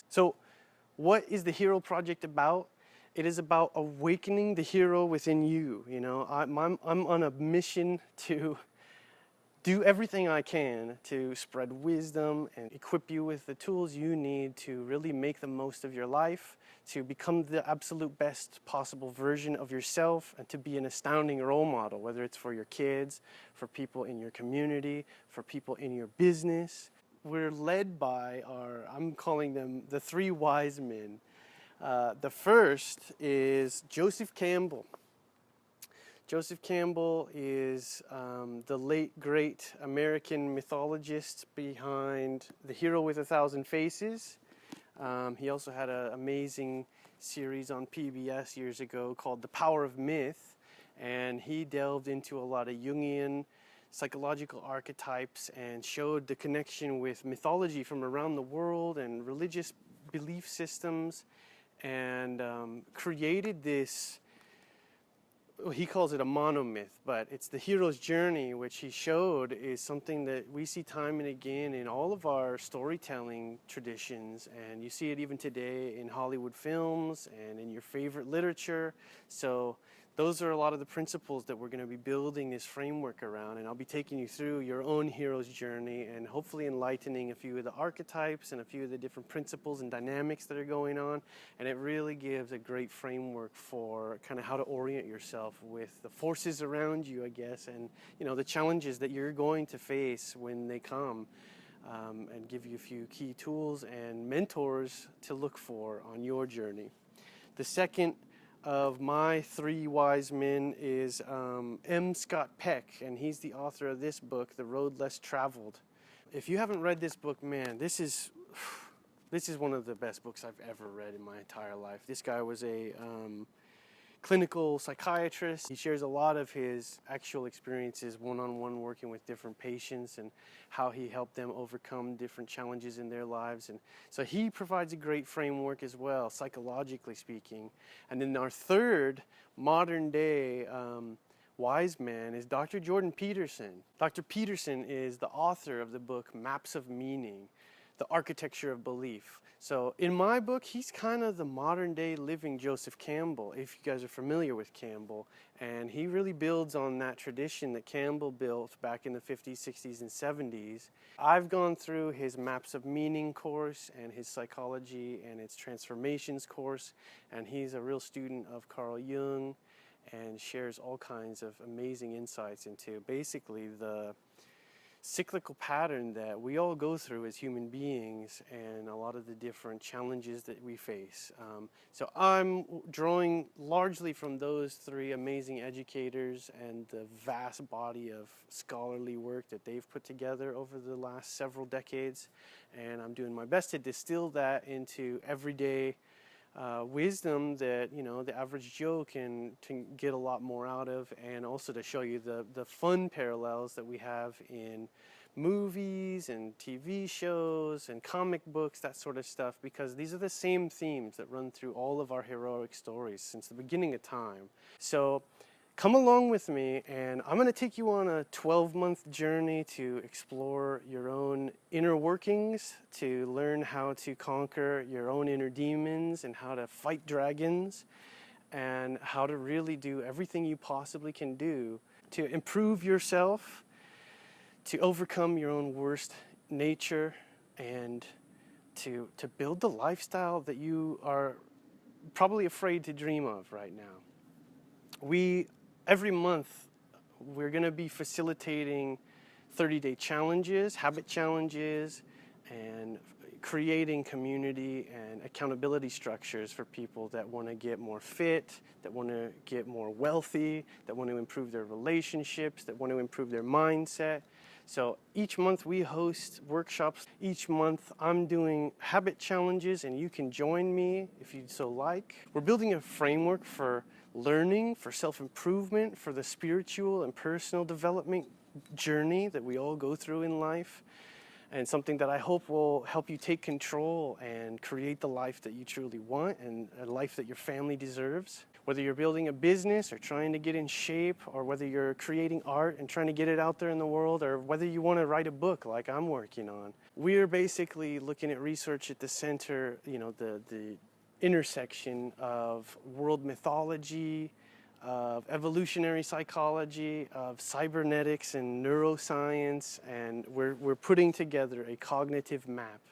So what is the Hero Project about? It is about awakening the hero within you. You know, I'm on a mission to do everything I can to spread wisdom and equip you with the tools you need to really make the most of your life, to become the absolute best possible version of yourself, and to be an astounding role model, whether it's for your kids, for people in your community, for people in your business. We're led by I'm calling them the three wise men. The first is Joseph Campbell. Joseph Campbell is the late great American mythologist behind The Hero with a Thousand Faces. He also had an amazing series on PBS years ago called The Power of Myth, and he delved into a lot of Jungian psychological archetypes and showed the connection with mythology from around the world and religious belief systems, and created this. He calls it a monomyth, but it's the hero's journey, which he showed is something that we see time and again in all of our storytelling traditions, and you see it even today in Hollywood films and in your favorite literature. So those are a lot of the principles that we're going to be building this framework around, and I'll be taking you through your own hero's journey and hopefully enlightening a few of the archetypes and a few of the different principles and dynamics that are going on. And it really gives a great framework for kind of how to orient yourself with the forces around you, I guess, and the challenges that you're going to face when they come, and give you a few key tools and mentors to look for on your journey. The second of my three wise men is M. Scott Peck, and he's the author of this book, The Road Less Traveled. If you haven't read this book, man, this is one of the best books I've ever read in my entire life. This guy was a clinical psychiatrist. He shares a lot of his actual experiences one-on-one working with different patients and how he helped them overcome different challenges in their lives. And so he provides a great framework as well, psychologically speaking. And then our third modern day wise man is Dr. Jordan Peterson. Dr. Peterson is the author of the book Maps of Meaning, The Architecture of Belief. So in my book, he's kind of the modern day living Joseph Campbell, if you guys are familiar with Campbell. And he really builds on that tradition that Campbell built back in the 50s, 60s, and 70s. I've gone through his Maps of Meaning course and his psychology and its transformations course. And he's a real student of Carl Jung and shares all kinds of amazing insights into basically the cyclical pattern that we all go through as human beings and a lot of the different challenges that we face. So I'm drawing largely from those three amazing educators and the vast body of scholarly work that they've put together over the last several decades, and I'm doing my best to distill that into everyday wisdom that the average Joe can get a lot more out of, and also to show you the fun parallels that we have in movies and TV shows and comic books, that sort of stuff, because these are the same themes that run through all of our heroic stories since the beginning of time. So come along with me, and I'm going to take you on a 12-month journey to explore your own inner workings, to learn how to conquer your own inner demons and how to fight dragons, and how to really do everything you possibly can do to improve yourself, to overcome your own worst nature, and to build the lifestyle that you are probably afraid to dream of right now. Every month, we're going to be facilitating 30-day challenges, habit challenges, and creating community and accountability structures for people that want to get more fit, that want to get more wealthy, that want to improve their relationships, that want to improve their mindset. So each month we host workshops. Each month I'm doing habit challenges, and you can join me if you'd so like. We're building a framework for learning, for self-improvement, for the spiritual and personal development journey that we all go through in life. and something that I hope will help you take control and create the life that you truly want and a life that your family deserves. Whether you're building a business or trying to get in shape, or whether you're creating art and trying to get it out there in the world, or whether you want to write a book like I'm working on. We're basically looking at research at the center, the intersection of world mythology, of evolutionary psychology, of cybernetics and neuroscience, and we're putting together a cognitive map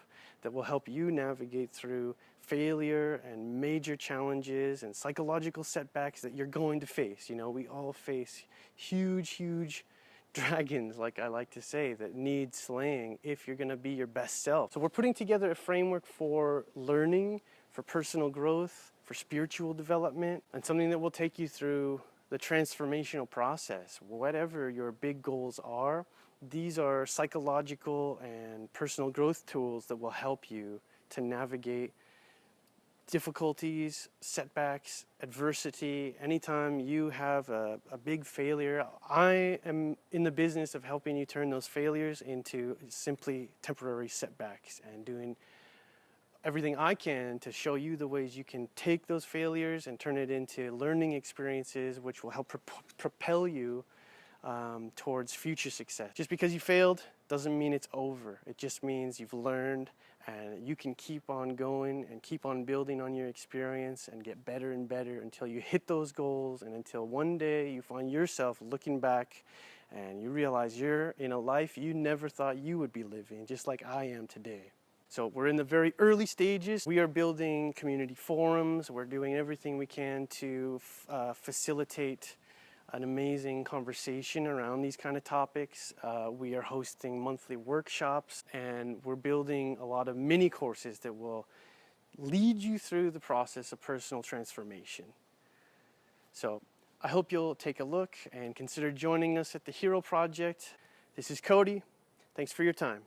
that will help you navigate through failure and major challenges and psychological setbacks that you're going to face. We all face huge dragons, like I like to say, that need slaying if you're going to be your best self. So we're putting together a framework for learning, for personal growth, for spiritual development, and something that will take you through the transformational process. Whatever your big goals are, these are psychological and personal growth tools that will help you to navigate difficulties, setbacks, adversity. Anytime you have a big failure, I am in the business of helping you turn those failures into simply temporary setbacks, and doing everything I can to show you the ways you can take those failures and turn it into learning experiences which will help propel you towards future success. Just because you failed doesn't mean it's over. It just means you've learned, and you can keep on going and keep on building on your experience and get better and better until you hit those goals, and until one day you find yourself looking back and you realize you're in a life you never thought you would be living, just like I am today. So we're in the very early stages. We are building community forums. We're doing everything we can to facilitate an amazing conversation around these kind of topics. We are hosting monthly workshops, and we're building a lot of mini courses that will lead you through the process of personal transformation. So I hope you'll take a look and consider joining us at the Hero Project. This is Cody. Thanks for your time.